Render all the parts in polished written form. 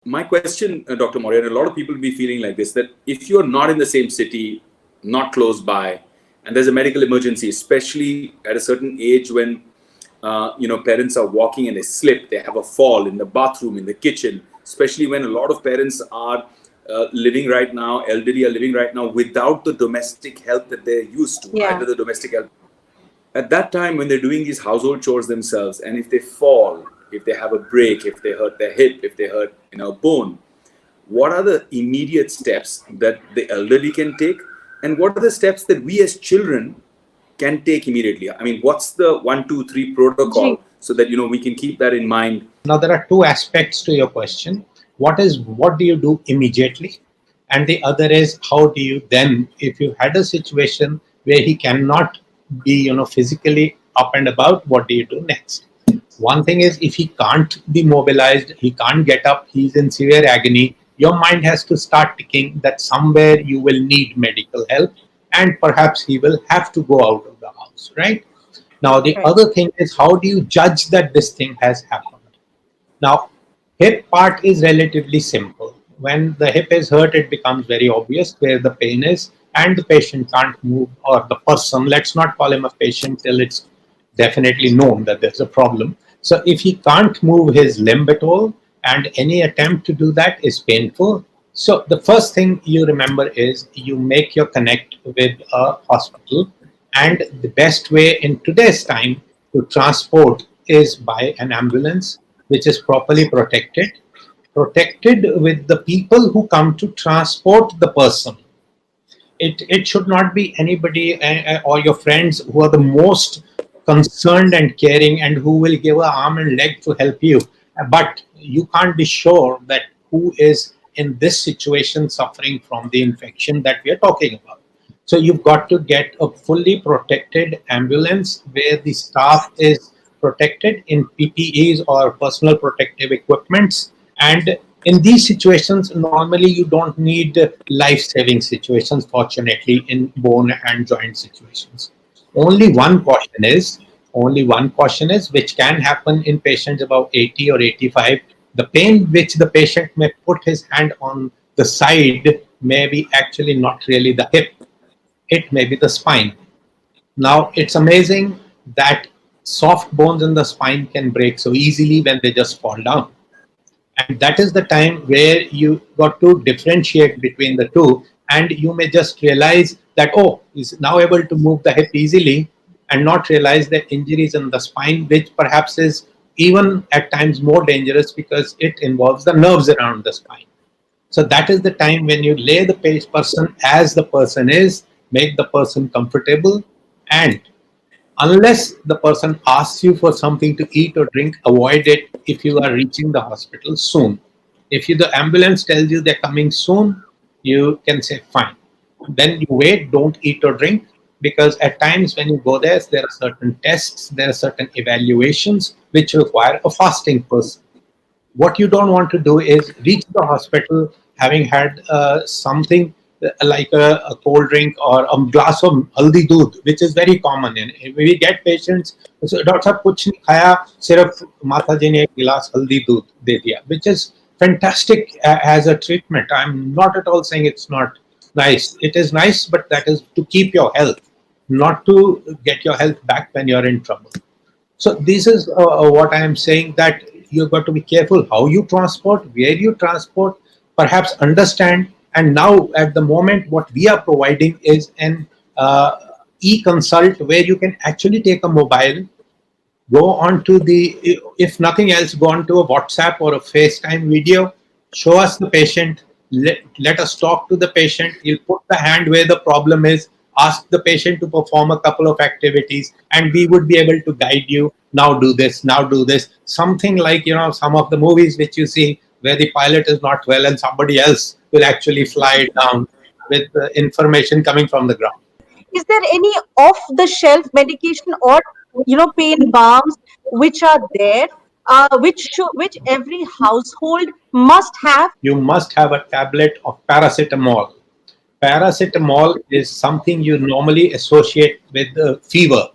My question, Dr. Marya, and a lot of people will be feeling like this, that if you're not in the same city, not close by, and there's a medical emergency, especially at a certain age when parents are walking and they slip, they have a fall in the bathroom, in the kitchen, especially when a lot of parents are living right now, elderly are living right now without the domestic help that they're used to, Yeah. either the domestic help. At that time, when they're doing these household chores themselves, and if they fall, if they have a break, if they hurt their hip, if they hurt a bone, what are the immediate steps that the elderly can take, and what are the steps that we as children can take immediately? I mean, what's the 1, 2, 3 Ji. protocol so that we can keep that in mind? Now, there are two aspects to your question. What do you do immediately? And the other is, how do you then, if you had a situation where he cannot be, physically up and about, what do you do next? One thing is, if he can't be mobilized, he can't get up, he's in severe agony, your mind has to start thinking that somewhere you will need medical help and perhaps he will have to go out of the house, right? Now, the Right. other thing is, how do you judge that this thing has happened? Now, hip part is relatively simple. When the hip is hurt, it becomes very obvious where the pain is, and the patient can't move, or the person, let's not call him a patient till it's definitely known that there's a problem. So if he can't move his limb at all, and any attempt to do that is painful, so the first thing you remember is you make your connect with a hospital, and the best way in today's time to transport is by an ambulance, which is properly protected with the people who come to transport the person. It should not be anybody or your friends who are the most concerned and caring and who will give an arm and leg to help you. But you can't be sure that who is in this situation suffering from the infection that we are talking about. So you've got to get a fully protected ambulance where the staff is protected in PPEs or personal protective equipments. And in these situations, normally you don't need life-saving situations, fortunately, in bone and joint situations. Only one caution is, which can happen in patients about 80 or 85, the pain which the patient may put his hand on the side may be actually not really the hip, it may be the spine. Now, it's amazing that soft bones in the spine can break so easily when they just fall down. And that is the time where you got to differentiate between the two, and you may just realize that, oh, he's now able to move the hip easily, and not realize that injuries in the spine, which perhaps is even at times more dangerous because it involves the nerves around the spine. So that is the time when you lay the person as the person is, make the person comfortable, and unless the person asks you for something to eat or drink, avoid it if you are reaching the hospital soon. If the ambulance tells you they're coming soon, you can say fine. Then you wait, don't eat or drink, because at times when you go there are certain tests, there are certain evaluations which require a fasting person. What you don't want to do is reach the hospital having had something like a cold drink or a glass of haldi doodh, which is very common. And we get patients, so, Doctor Sahab, kuch nahi khaya, sirf Mata ji ne ek glass haldi doodh de diya, which is fantastic as a treatment. I'm not at all saying it's not nice. It is nice, but that is to keep your health, not to get your health back when you're in trouble. So this is what I am saying, that you've got to be careful how you transport, where you transport, perhaps understand. And now at the moment, what we are providing is an e-consult where you can actually take a mobile, go on to if nothing else, go on to a WhatsApp or a FaceTime video, show us the patient, let us talk to the patient, you'll put the hand where the problem is, ask the patient to perform a couple of activities, and we would be able to guide you. Now do this, now do this. Something like, some of the movies which you see where the pilot is not well and somebody else will actually fly down with information coming from the ground. Is there any off-the-shelf medication or pain balms which are there, which every household must have? You must have a tablet of paracetamol. Paracetamol is something you normally associate with fever.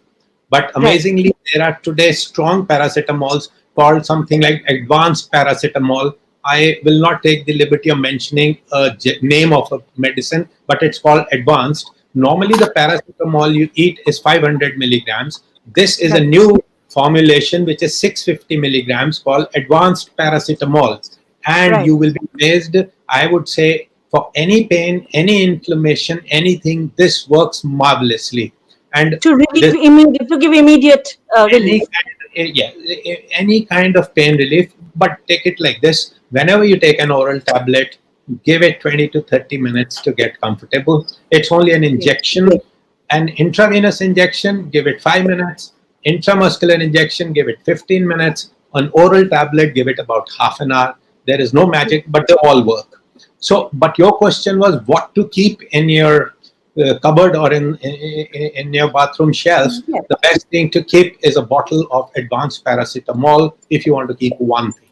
But amazingly, there are today strong paracetamols called something like advanced paracetamol, I will not take the liberty of mentioning a name of a medicine, but it's called advanced. Normally, the paracetamol you eat is 500 milligrams. This is a Right. new formulation which is 650 milligrams called advanced paracetamol. And Right. you will be amazed. I would say for any pain, any inflammation, anything, this works marvelously. And To relieve this immediate, to give immediate relief. any kind of pain relief, but take it like this: whenever you take an oral tablet, give it 20 to 30 minutes to get comfortable. It's only an injection. An intravenous injection, give it 5 minutes. Intramuscular injection, give it 15 minutes. An oral tablet, give it about half an hour. There is no magic, but they all work. So, but your question was what to keep in your cupboard or in your bathroom shelf. Yes. The best thing to keep is a bottle of advanced paracetamol if you want to keep one thing.